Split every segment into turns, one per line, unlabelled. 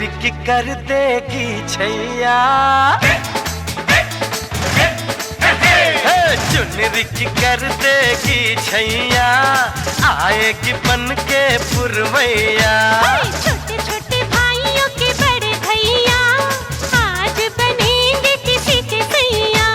रिक कर देगी छैया, चुनरिक कर देगी छैया, आएगी बन के पुरवैया।
छोटे छोटे भाइयों के बड़े भैया आज बनेंगे किसी के सैया।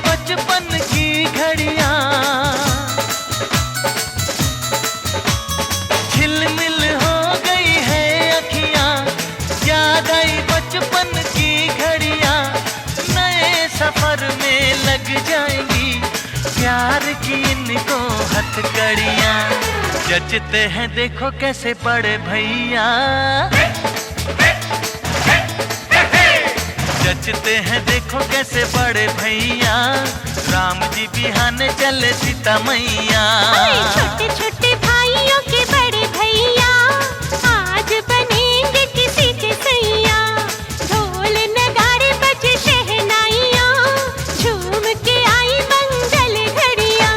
बचपन की घड़ियां झिलमिल हो गई है अखियां, याद आई बचपन की घड़ियां, नए सफर में लग जाएंगी प्यार की इनको हथकड़ियां। जचते हैं देखो कैसे बड़े भैया, जचते हैं देखो कैसे बड़े भैया, राम जी बिहाने चले सीता मैया।
छोटे छोटे भाइयों के बड़े भैया आज बनेंगे किसी के सैया। ढोल नगाड़े बजे शहनाइयाँ, झूम के आई मंगल घड़ियाँ।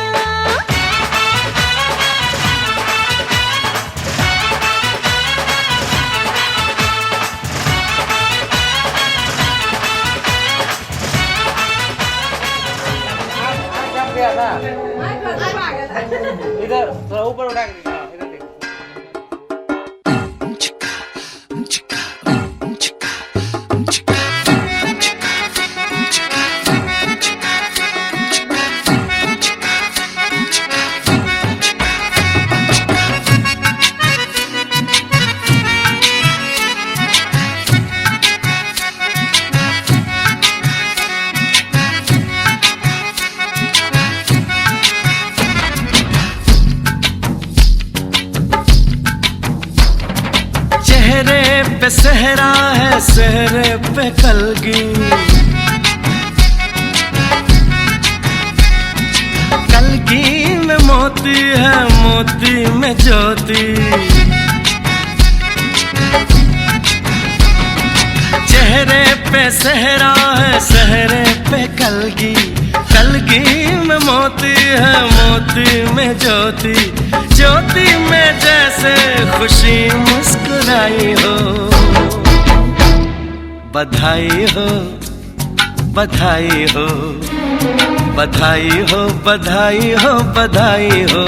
इधर थोड़ा ऊपर उठा के इधर देखो।
चेहरे पे सहरा है, सहरे पे कलगी, कलगी में मोती है, मोती में ज्योति। चेहरे पे सहरा है, सहरे पे कलगी, कलगी में मोती है, मोती में ज्योति। ज्योति में जैसे खुशी मुस्कुराई हो, बधाई हो, बधाई हो, बधाई हो, बधाई हो, बधाई हो।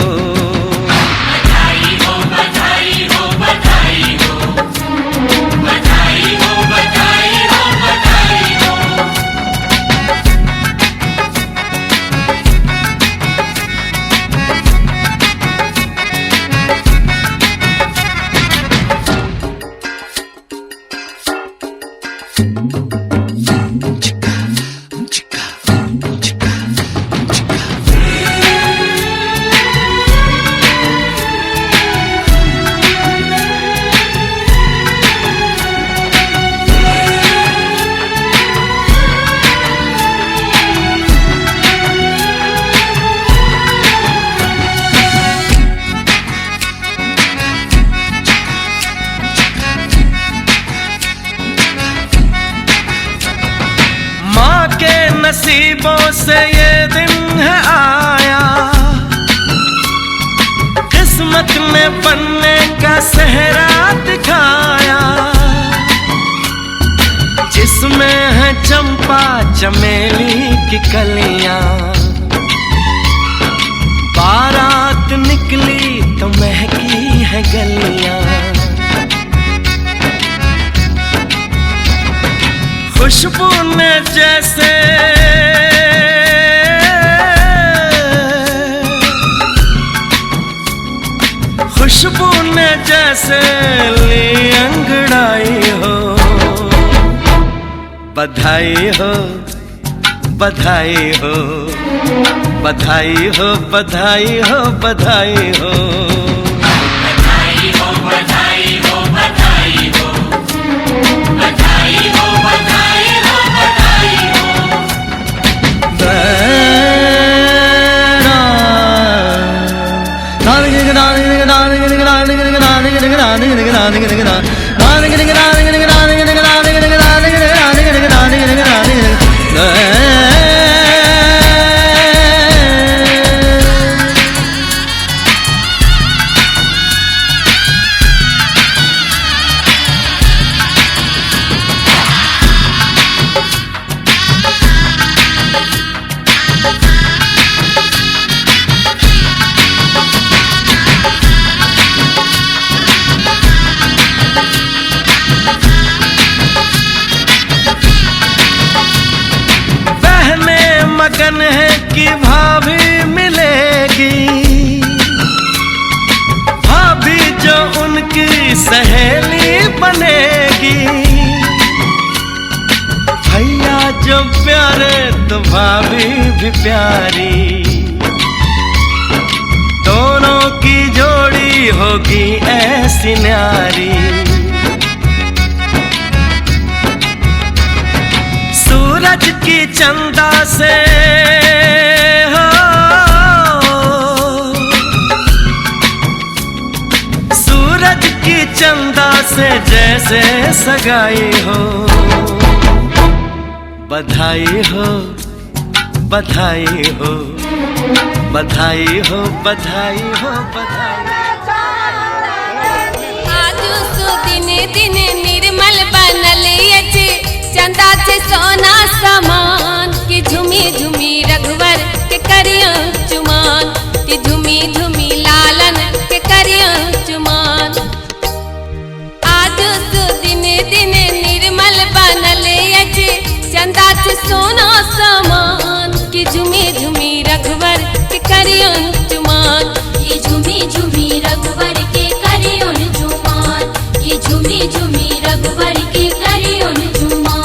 नसीबों से ये दिन है आया, किस्मत में बनने का सेहरा दिखाया, जिसमें है चंपा चमेली की कलियां। बारात निकली तो महकी है गलियां, खुशबू ने जैसे
से ली अंगड़ाई हो। बधाई हो बधाई हो बधाई हो बधाई हो बधाई हो
बधाई हो बधाई हो बधाई हो बधाई हो बधाई हो बधाई
मगन है कि भाभी मिलेगी, भाभी जो उनकी सहेली बनेगी। भैया जो प्यारे तो भाभी भी प्यारी, दोनों की जोड़ी होगी ऐसी न्यारी। सूरज की चंदा से हो, सूरज की चंदा से जैसे सगाई हो। बधाई हो बधाई हो बधाई हो बधाई हो बधाई।
आज सुदिने दिने निर्मल बनल अछि, चंदा से सोना समान। कि झुमी झुमी रघुवर के करिया चुमान, कि झुमी झुमी लालन के करिया चुमान। आज सुदिने दिने निर्मल बनल अछि, चंदा से सोना समान। कि झुमी झुमी रघुवर के करिया चुमान,
ये झूमी झूमी रघुवर के करियो न झुमान, ये झूमी झूमी रघुवर के करियो न झुमान।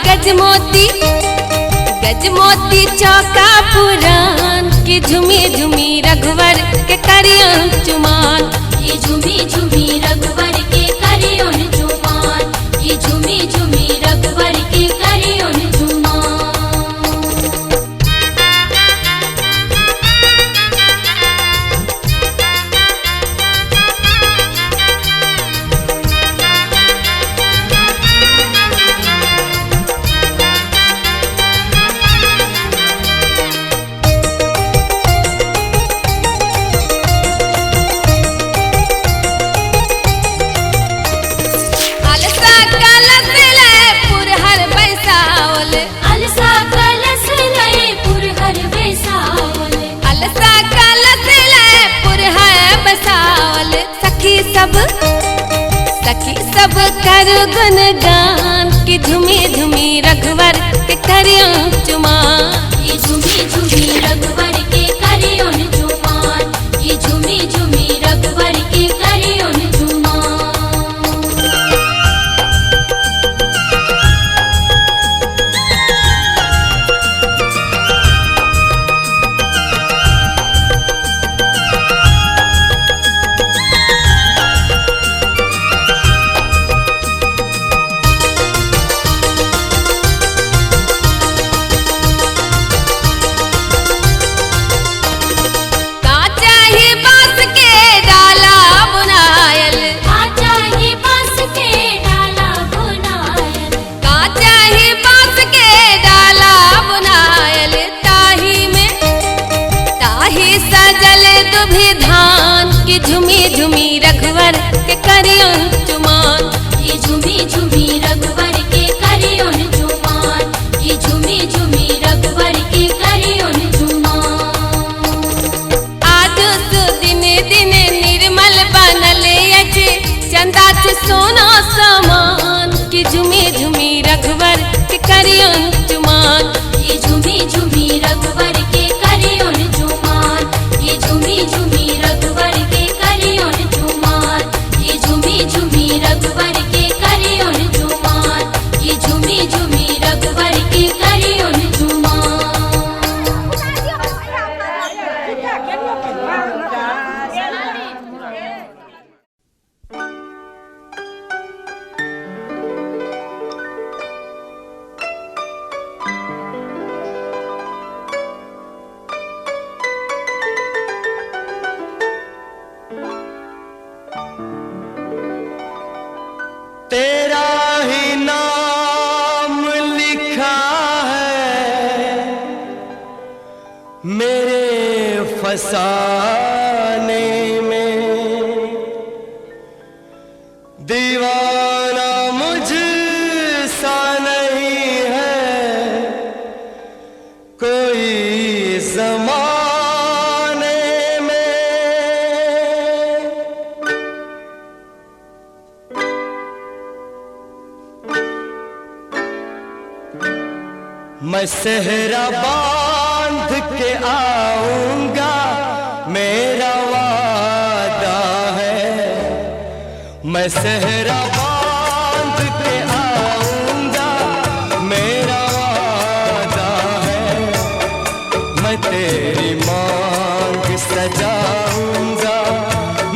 गजमोती गजमोती चौका पुरान। कि झुमी झुमी रघुवर के करिया चुमान,
ये झूमी झूमी रघुवर के करियो न झुमान, ये झूमी झूमी रघुवर के करियो न झुमान।
सखी सब कर गुनगान। कि झुमी झुमी रघुवर के करिया चुमान,
ये झूमी झूमी रघुवर के करियो न झुमान, ये झूमी झूमी रघुवर के करियो न झुमान।
विधान कि झुमी झुमी रघुवर के करियो चुमान।
ये झूमी झूमी रघुवर के करियो झुमान, ये झूमी झूमी रघुवर के करियो झुमान।
आज दिने दिने निर्मल बनल अछि चंदा से सोना समान कि झुमी झुमी रघुवर के करियो चुमान।
ये झूमी झूमी रघुवर के करियो झुमान, ये झूमी झूमी रघुवर के करियो झुमान, ये झूमी झूमी रघुवर के करियो झुमान, ये झूमी झूमी रघुवर के करियो झुमान।
तेरा ही नाम लिखा है मेरे फसाने में, दीवाना मुझ सा नहीं है कोई ज़माने में। मैं सेहरा बांध के आऊंगा मेरा वादा है, मैं सेहरा बांध के आऊंगा मेरा वादा है, मैं तेरी मांग सजाऊंगा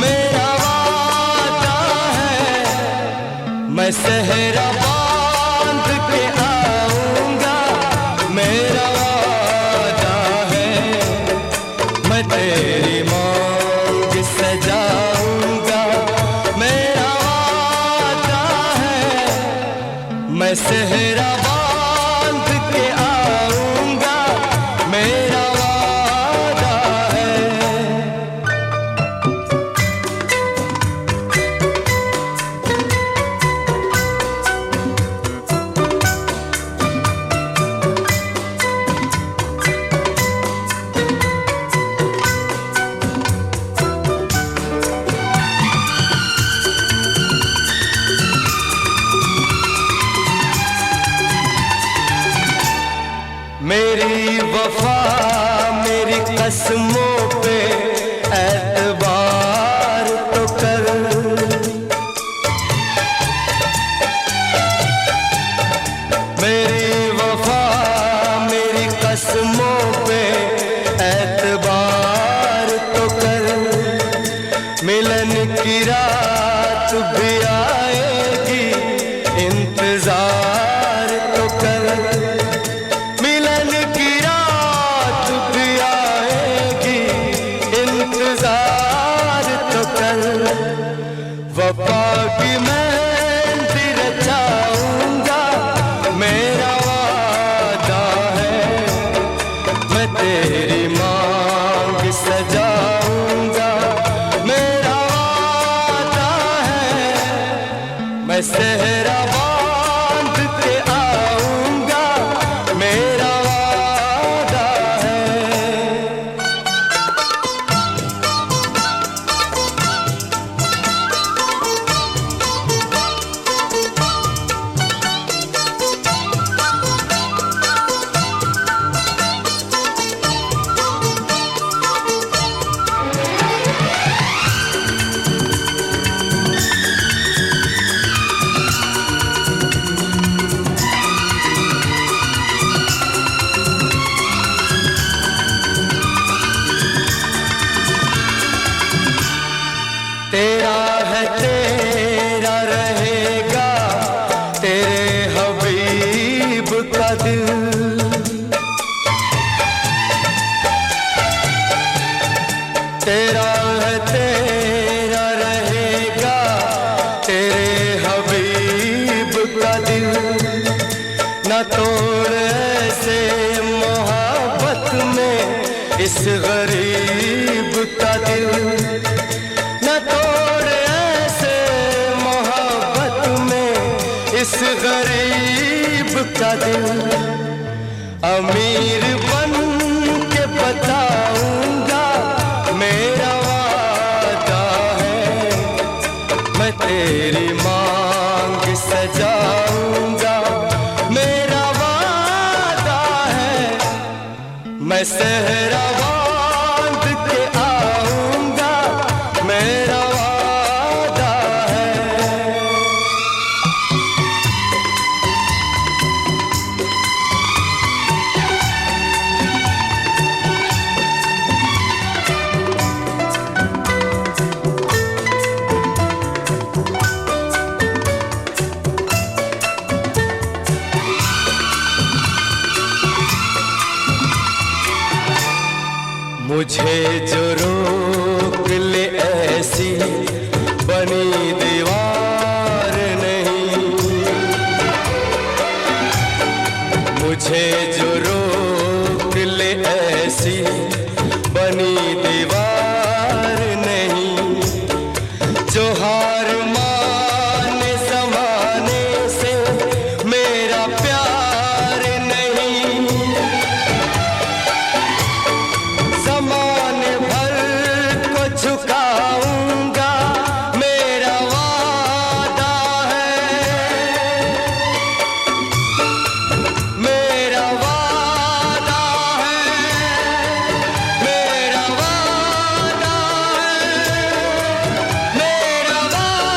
मेरा वादा है, मैं सेहरा बांध के आऊंगा मेरा वादा है, मैं तेरी मांग सजाऊंगा मेरा वादा है, मैं सेहरा बांध के आऊंगा मेरा वादा है। मेरी वफा मेरी कसमों पे एतबार तो कर, मेरी वफा मेरी कसमों पे एतबार तो कर, मिलन की रात भी आएगी इंतजार तो कर, मिलन की रात भी आएगी इंतजार तो कर, वफा की मेहंदी रचाऊंगा मेरा वादा है, मैं तेरी मांग सजाऊंगा मेरा वादा है, मैं सेहरा बांध के आऊंगा मेरा वादा है। तेरा है तेरा रहेगा तेरे हबीब का दिल, तेरा है तेरा रहेगा तेरे हबीब का दिल, न तोड़ ऐसे मोहब्बत में इस गरीब का दिल, का दिल अमीर बन के बताऊंगा, मेरा वादा है मैं तेरी मांग सजाऊंगा, मेरा वादा है मैं सहरा बांध के आऊंगा, मेरा वादा है। मुझे जो रोक ले ऐसी बनी दीवार नहीं, मुझे जो रोक ले ऐसी बनी दीवार नहीं, जो हार माने ज़माने से मेरा प्यार नहीं, ज़माने भर को झुकाऊंगा, मेरा वादा है, मेरा वादा है, मेरा वादा है, मेरा वादा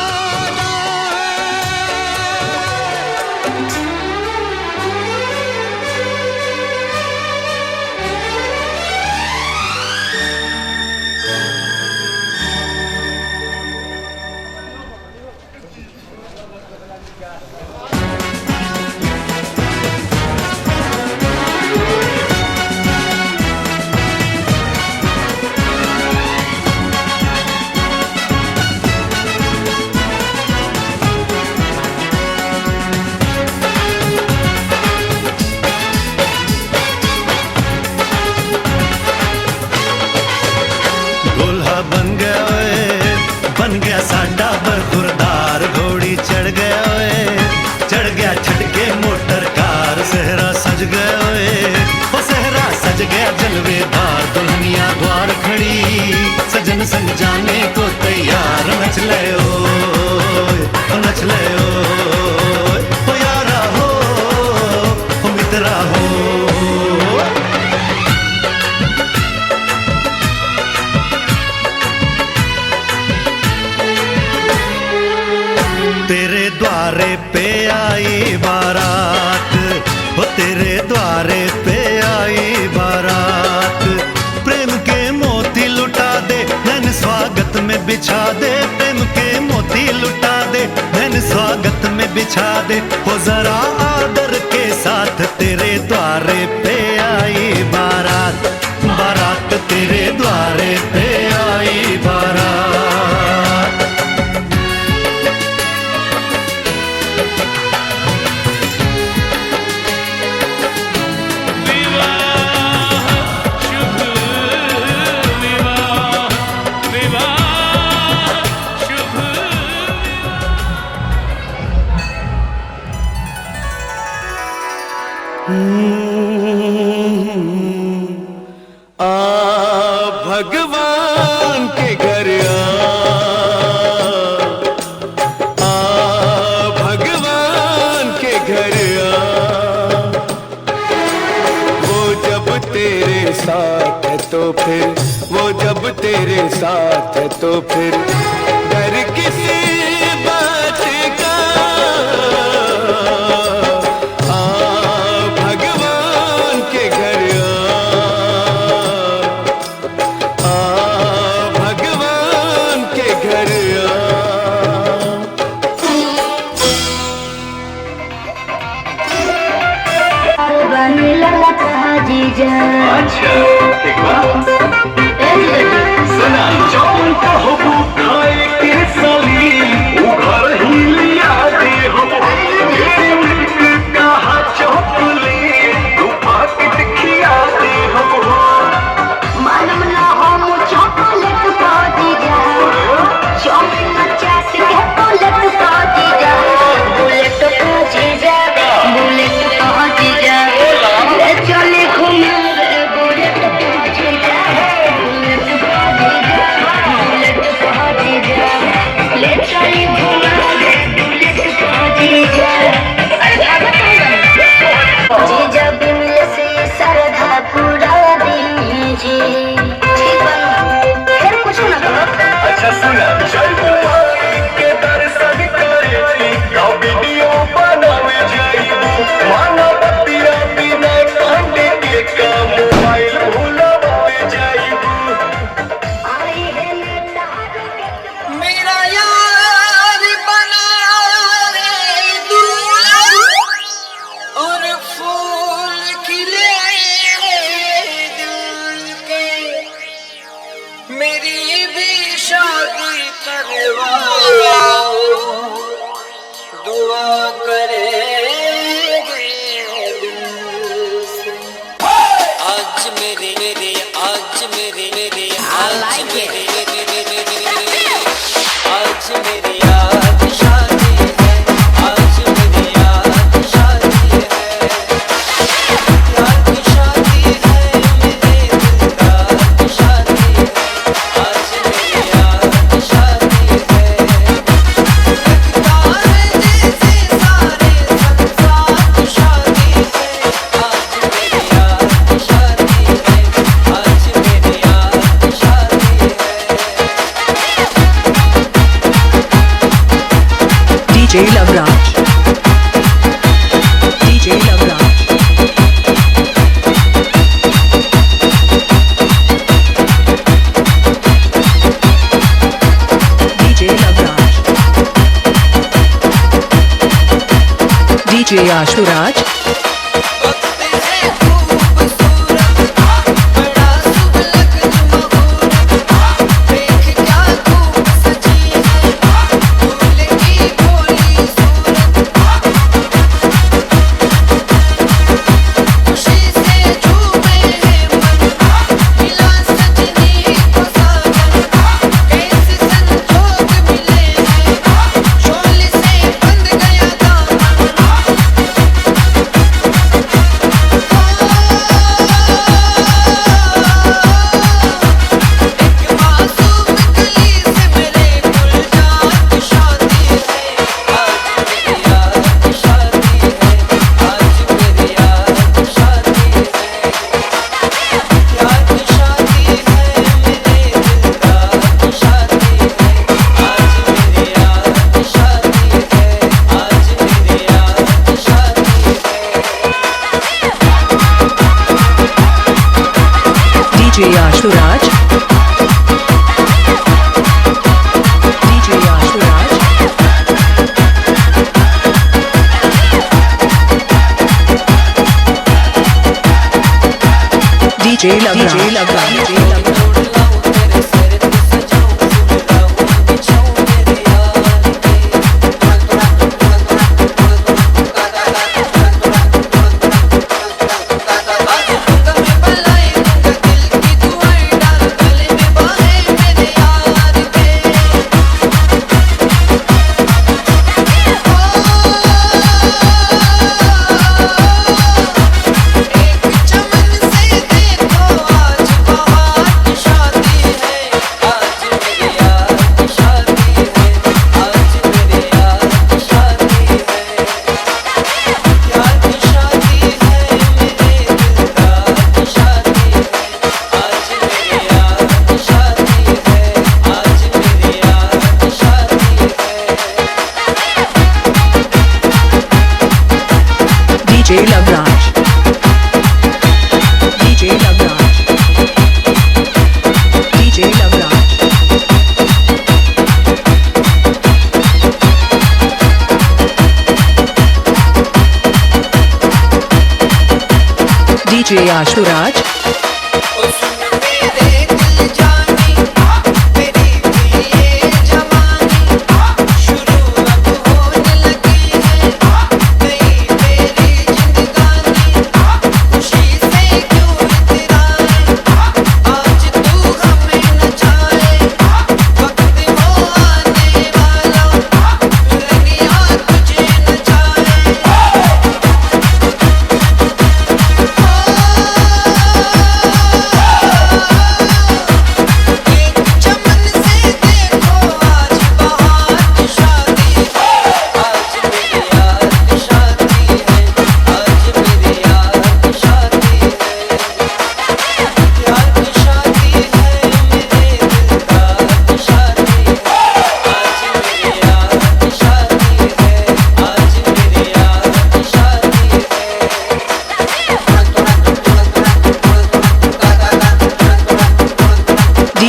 दूल्हा बन गया साडा बरखुरदार, घोड़ी चढ़ गया ओए, चढ़ गया छटके मोटर कार, सहरा सज गया ओए, ओ सहरा सज गया जलवेदार, दुल्हनिया द्वार खड़ी सजन संग जाने को तैयार, नच ले ओए, ओ नच ले ओए, ओ यारा हो, ओ मित्रा हो। तेरे द्वारे पे आई बारात, वो तेरे द्वारे पे आई बारात, प्रेम के मोती लुटा दे नैन स्वागत में बिछा दे, प्रेम के मोती लुटा दे नैन स्वागत में बिछा दे, वो जरा आदर के साथ तेरे द्वारे पे आई बारात, बारात तेरे द्वारे पे आई बारात।
भगवान के घर भगवान के घर वो जब तेरे साथ है तो फिर, वो जब तेरे साथ है तो फिर डर किसी बात का, भगवान के घर भगवान के घर
अच्छा एक बात सुना, जौन कहबू खाए के साली उघर ही लिया दे हम, कहा चौपली तू पाकिट खिया दे हम,
मालूम ना हम चॉकलेट का दीजा, चॉकलेट चाट के बुलेट का दीजा, बुलेट का जीजा, बुलेट का
DJ Lovraj. DJ Lovraj. DJ Lovraj. DJ Ashuraj. DJ Ashuraj. DJ Ashuraj. DJ Lovraj. DJ Lovraj. DJ Lovraj. DJ Lovraj. DJ Lovraj. DJ Ashuraj.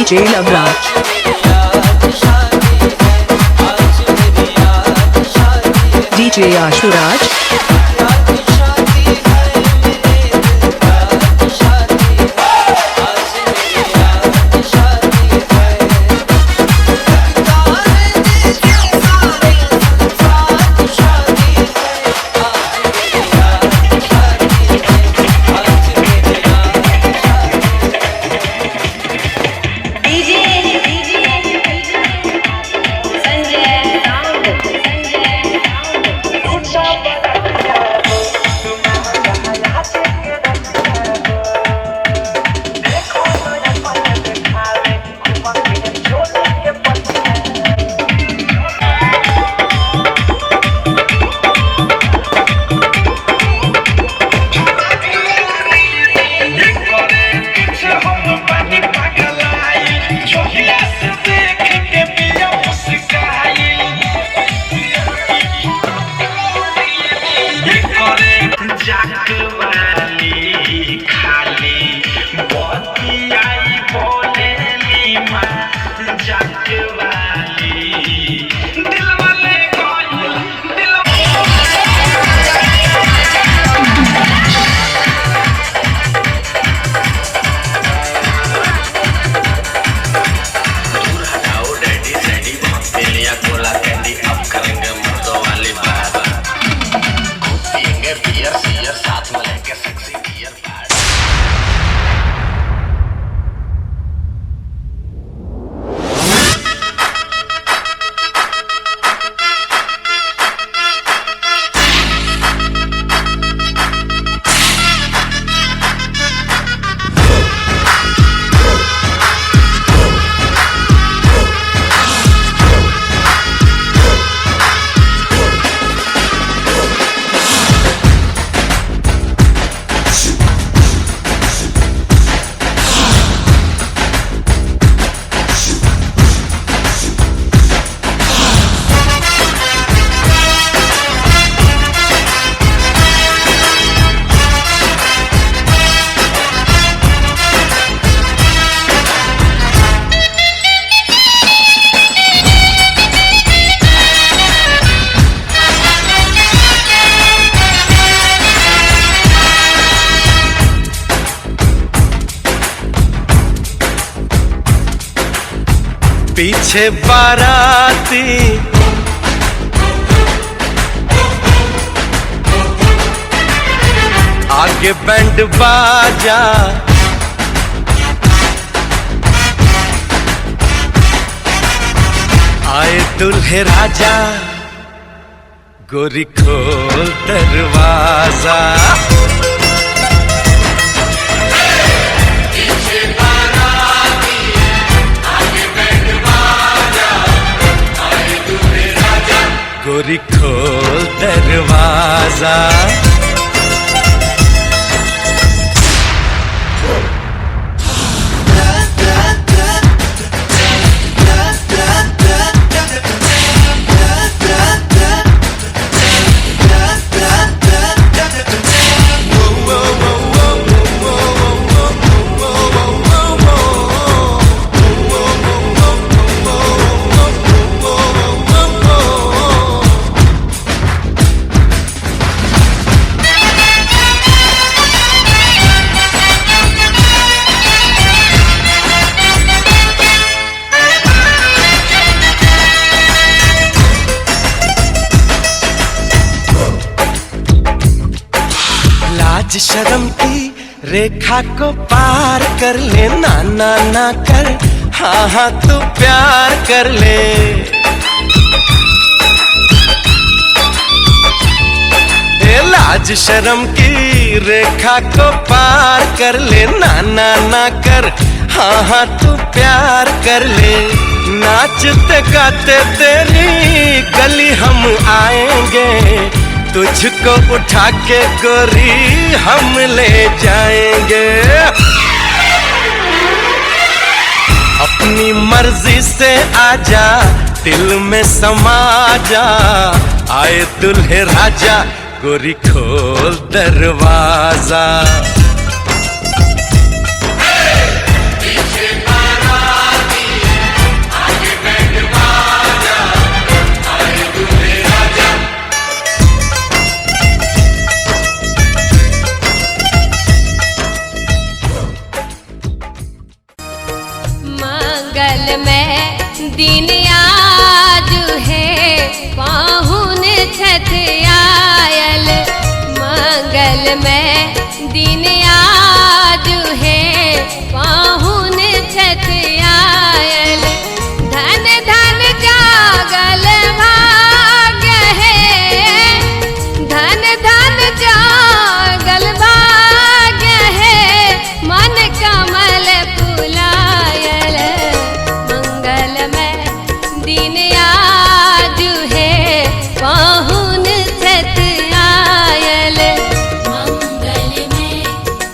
DJ Lovraj. DJ Ashuraj.
पीछे बाराती आगे band बाजा, आए दुल्हे राजा, गोरी खोल दरवाजा। गोरी खोल दरवाजा। लाज शर्म की रेखा को पार कर ले, ना ना ना कर, हाँ हाँ तू प्यार कर ले। ए लाज शर्म की रेखा को पार कर ले, ना ना ना कर, हाँ हाँ तू प्यार कर ले। नाचते गाते तेरी गली हम आएंगे, तुझको उठा के गोरी हम ले जाएंगे। अपनी मर्जी से आजा, दिल में समा जा, आए दुल्हे राजा, गोरी खोल दरवाजा।
मंगल में दिन आज है, पाहुन छठ आयल। मंगल में दिन आज है, पाहुन छठ आयल। धन धन जागल भाग्य है, धन धन जागल भाग्य है, मन कमल फुलायल। मंगल में दिन आज है, पाहुन छठ आयल।
मंगल में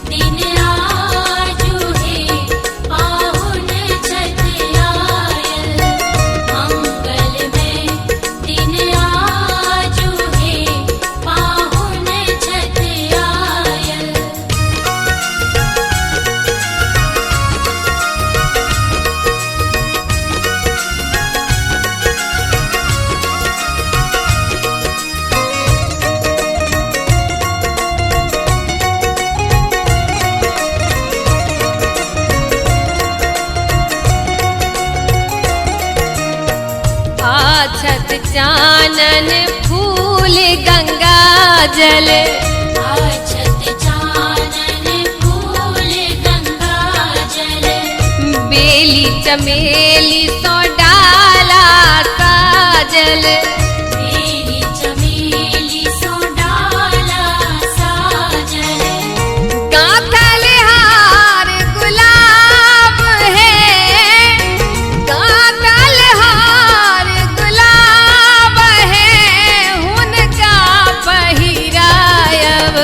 दिन आज है, पाहुन छठ आयल। मंगल में दिन आज है, पाहुन छठ आयल।
आछत चानन फूल गंगा जल,
आछत चानन फूल गंगा जल।
बेली चमेली सो डाला काजल।
बेली चमेली सो डाला साजल।
गाथल हार गुलाब है, गाथल हार गुलाब है, हुनका पहिरायब।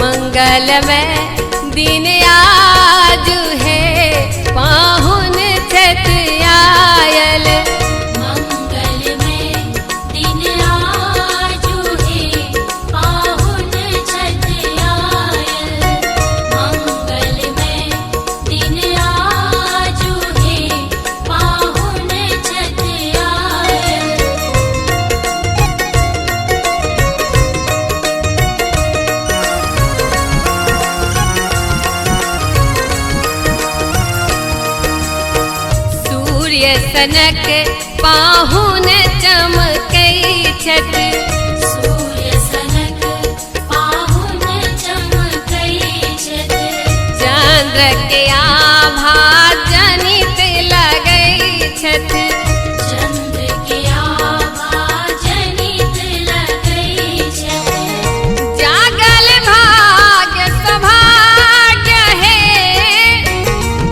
मंगल में दिन आज है, पाहुन छठ आयल।
मंगल में
सनक पाहुन चमकै छथ
सूर्य सनक पाहुन चमकै छथ
चंद्र के आभा जनित लगै छथ
चंद्र के आभा जनित लगै छथ
जागल भाग्य सौभाग्य है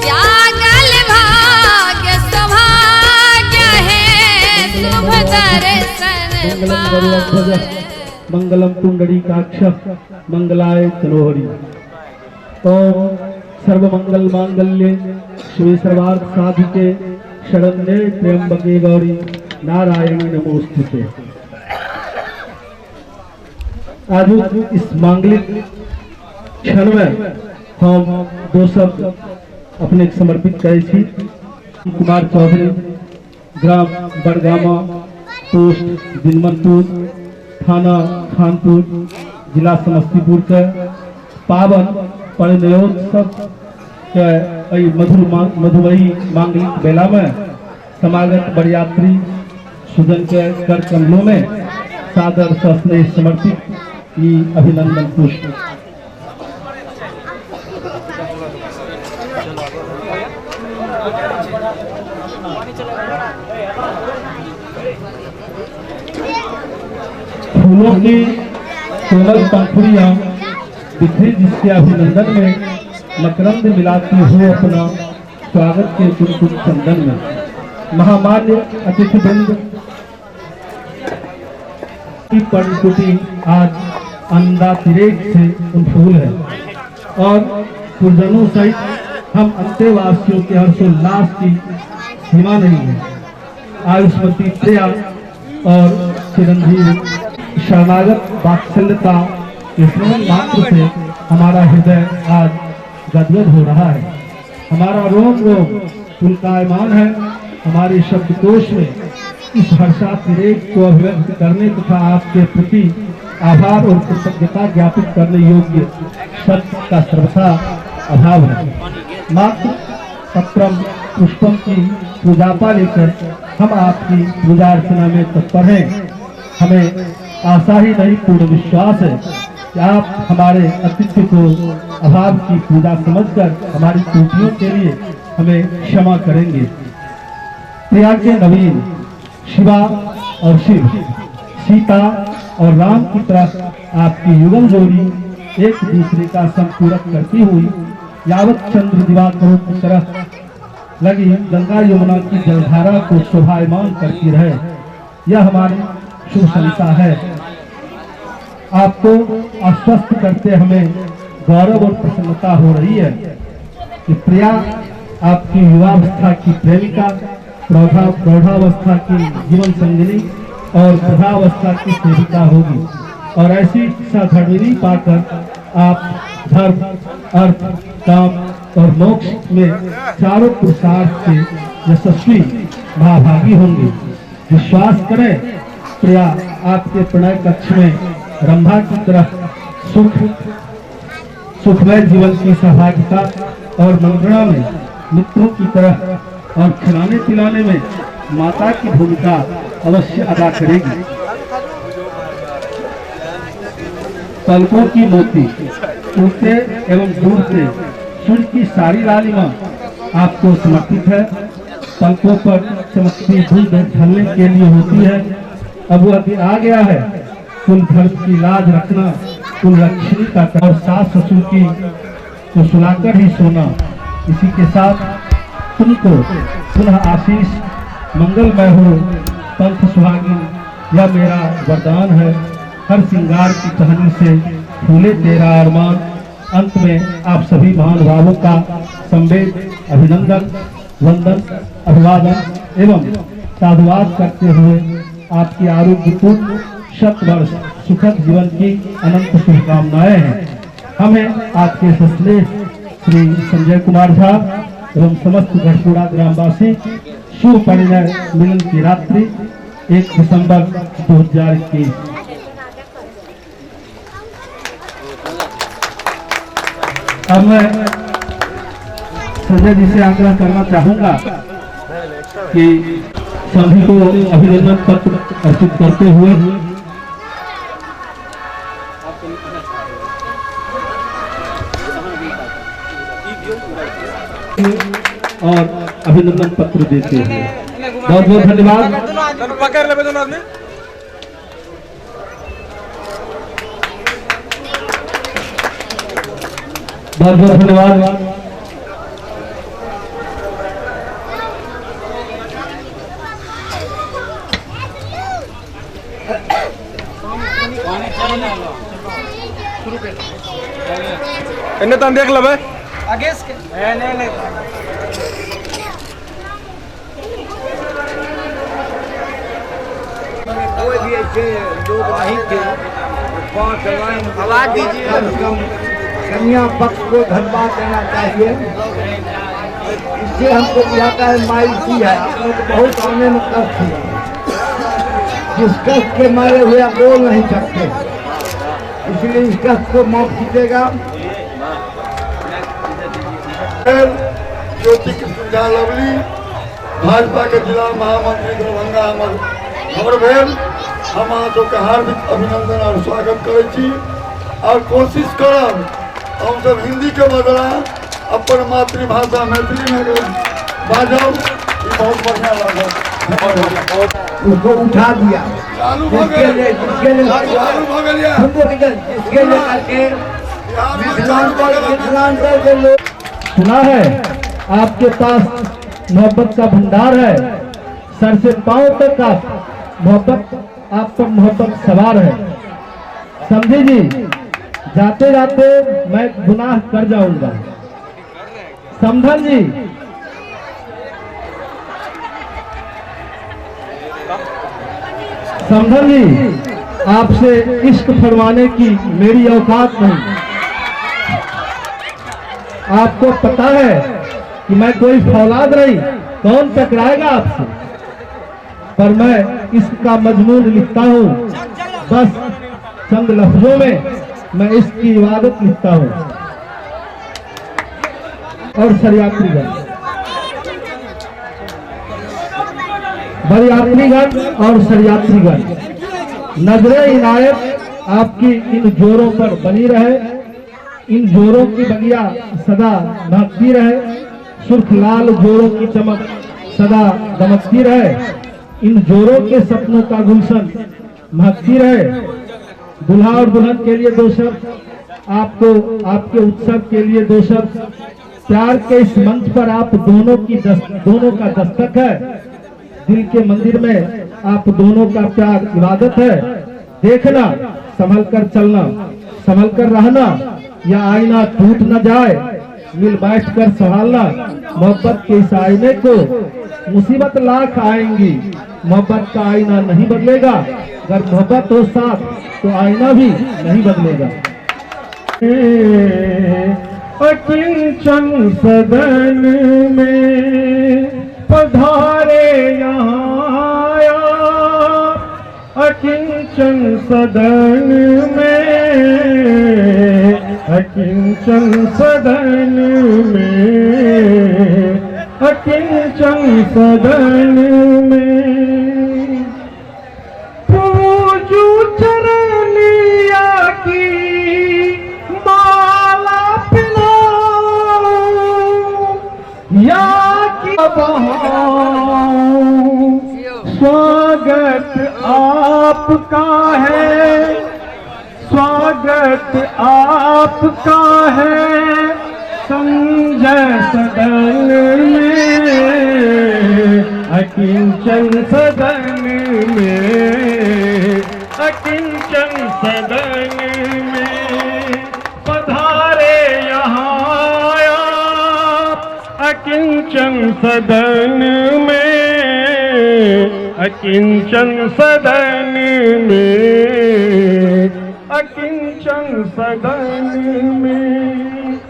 जागल भाग्य सौभाग्य है शुभ दर्शन पावै
मंगलम पुंडरीकाक्ष मंगलाय तनोहरि। ओम सर्वमंगल मांगल्ये शिवे सर्वार्थ साधिके शरण्ये त्र्यंबके गौरी नारायणी नमोस्तुते। आज इस मांगलिक क्षण में हम दो शब्द अपने समर्पित करे छी। कुमार चौधरी, ग्राम बड़गामा, पोस्ट दिनमनपुर, थाना खानपुर, जिला समस्तीपुर के पावन परिणयोत्सव के मधुमयी मांगलिक बेला में समागत बरयात्री सुजन के कर कमलों में सादर सस्नेह समर्पित ई अभिनंदन पुष्प। फूलों की कोमल पंखुड़ियां बिखरी जिसके अभिनंदन में मकरंद मिलाती हो अपना स्वागत के कुमकुम चंदन में। महामान्य अतिथिवृंद की पर्णकुटी आज अंदातिरेक से उनफूल है और पुरजनों सहित हम अंतेवासियों के हर्षोल्लास की सीमा नहीं है। आयुष्मती प्रिया और चिरंजीव शरणागत वात्सल्यता के स्मरण मात्र से हमारा हृदय आज गदगद हो रहा है। हमारा रोम रोम पुलकायमान है। हमारे शब्दकोश में इस हर्षातिरेक को अभिव्यक्त करने तथा आपके प्रति आभार और कृतज्ञता ज्ञापित करने योग्य शब्द का सर्वथा अभाव है। मात्र पत्रम पुष्पम की पूजापा लेकर हम आपकी पूजा अर्चना में तत्पर हैं। हमें आशा ही नहीं पूर्ण विश्वास है कि आप हमारे अतिथि को अभाव की पूजा समझकर हमारी त्रुटियों के लिए हमें क्षमा करेंगे। प्रिया के नवीन शिवा और शिव, सीता और राम की तरह आपकी युगल जोड़ी एक दूसरे का संपूरक करती हुई यावत चंद्र दिवाकरों की तरह लगी गंगा यमुना की जलधारा को शोभायमान करती रहे, यह हमारी शुभ संसा है। आपको आश्वस्त करते हमें गौरव और प्रसन्नता हो रही है कि प्रिया आपकी युवावस्था की प्रेमिका, प्रौढ़ावस्था की जीवन संगिनी और वृद्धावस्था की सेविका होगी और ऐसी सधर्मिणी पाकर आप धर्म, अर्थ, काम और मोक्ष में चारों पुरुषार्थ से यशस्वी महाभागी होंगे। विश्वास करें, प्रिया आपके प्रणय कक्ष में रंभा की तरह सुखमय जीवन की सहभागिता और मंत्रणा में मित्रों की तरह और खिलाने पिलाने में माता की भूमिका अवश्य अदा करेगी। पलकों की मोती टूटते एवं डूबते सूर्य की सारी लालिमा आपको समर्पित है। पलकों पर चमकती धूप ढलने के लिए होती है। अब वह दिन आ गया है, कुल धर्म की लाज रखना, कुल लक्ष्मी का और सास ससुर की को सुनाकर ही सोना। इसी के साथ तुमको पुनः आशीष मंगलमय हो पंथ सुहागिन, यह मेरा वरदान है। हर श्रृंगार की टहनी से फूले तेरा अरमान। अंत में आप सभी महानुभावों का संवेद, अभिनंदन, वंदन, अभिवादन एवं साधुवाद करते हुए आपकी आरोग्यपूर्ण शत वर्ष सुखद जीवन की अनंत शुभकामनाएं हैं। हमें आपके सस्नेह श्री संजय कुमार झा एवं समस्त गढ़पुरा ग्रामवासी शुभ परिणय मिलन की रात्रि 1 दिसंबर 2021। अब मैं संजय जी से आग्रह करना चाहूंगा कि सभी को अभिनंदन पत्र अर्पित करते हुए और अभिनंदन पत्र देते हैं। बहुत बहुत धन्यवाद।
पकड़ ले दोनों आदमी।
बहुत बहुत धन्यवाद।
इन्हें तो देख लो भाई आगे इसके नहीं
कोई भी ऐसे लोग नहीं थे। 5 लाइन आवाज दीजिए। कन्या पक्ष को धन्यवाद देना चाहिए। इससे हमको बुझाता है मायूसी है, बहुत आने में कष्ट हुआ। जिस कष्ट के मारे हुए आप बोल नहीं सकते, इसलिए इस कष्ट को माफ कीजिएगा।
ज्योति कृष्ण झा लवली भाजपा के जिला महामंत्री दरभंगा हमर भेल। हम अहाँ सबके हार्दिक अभिनंदन और स्वागत करे छी और कोशिश करब हम सब हिंदी के बदला अपन मातृभाषा मैथिली में बाजब। ई बहुत बढ़िया लागल।
उसको उठा दिया
चालू हो गया चालू हो गया
इसके लेकर मिथिलांचल के लोग।
सुना है आपके पास मोहब्बत का भंडार है, सर से पांव तक आप मोहब्बत, आप पर मोहब्बत सवार है। समझे जी, जाते जाते मैं गुनाह कर जाऊंगा। समझन जी, समझन जी, आपसे इश्क फरमाने की मेरी औकात नहीं। आपको पता है कि मैं कोई फौलाद नहीं, कौन टकराएगा आपसे, पर मैं इसका मजमून लिखता हूँ। बस चंद लफ्जों में मैं इसकी इबादत लिखता हूँ। और शरियात्रीगण, बरियात्रीगण और शरियात्रीगण, नजरे इनायत आपकी इन जोरों पर बनी रहे। इन जोरों की बगिया सदा महकती रहे, सुर्ख लाल जोरों की चमक सदा दमकती रहे। इन जोरों के सपनों का गुलशन महकती रहे। दुल्हा और दुल्हन के लिए 2 शब्द, आपको आपके उत्सव के लिए 2 शब्द। प्यार के इस मंच पर आप दोनों का दस्तक है। दिल के मंदिर में आप दोनों का प्यार इबादत है। देखना, संभल कर चलना, संभल कर रहना, या आईना टूट न जाए। मिल बैठ कर संभालना मोहब्बत के इस आईने को। मुसीबत लाख आएंगी, मोहब्बत का आईना नहीं बदलेगा। अगर मोहब्बत हो साथ तो आईना भी नहीं बदलेगा। अकिंचन सदन में पधारे यहाँ आया, अकिंचन सदन में, अकिंचन सदन में, अकिंचन सदन में। पूजू चरनिया की माला पिलाऊं, या की बहाऊं। स्वागत आपका है, स्वागत आपका है संजय सदन में, अकिंचन सदन में, अकिंचन सदन में पधारे यहाँ आप, अकिंचन सदन में, अकिंचन सदन में, अकिंचन सदन में।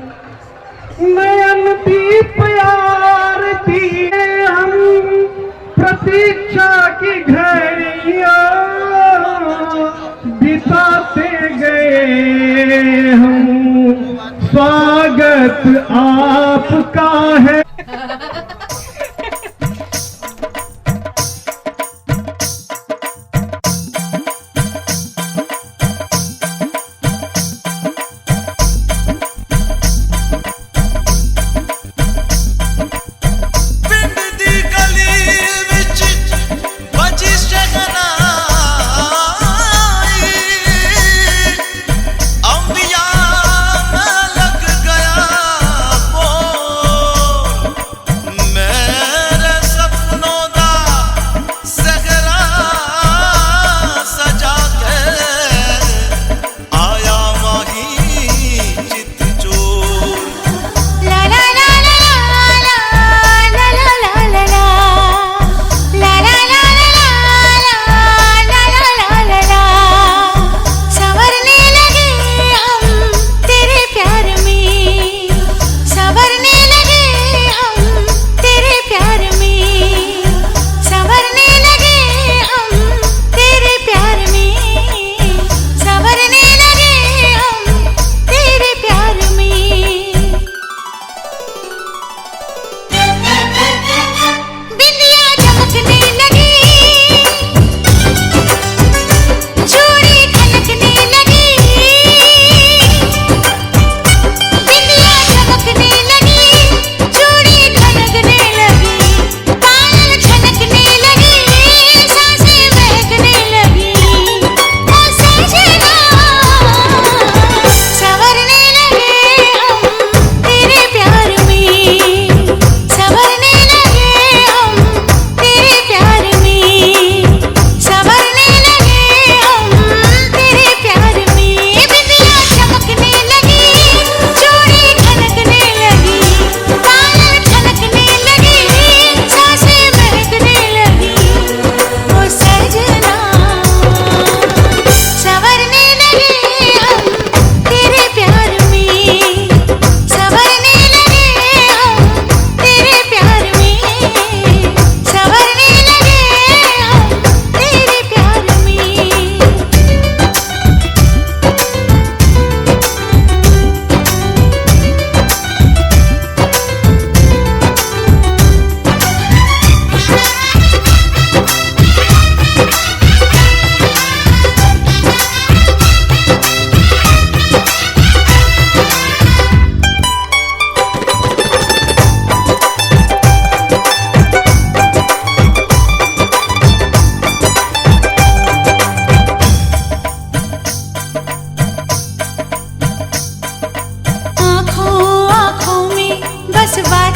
नयन दीप आरती हम प्रतीक्षा की घड़ियां बिताते गए हम, स्वागत आपका है।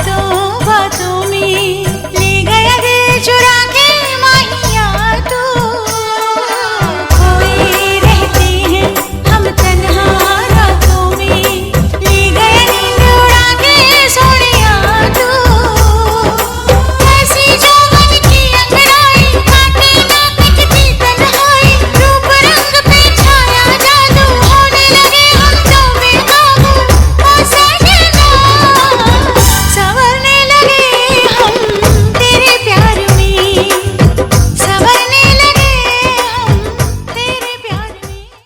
तू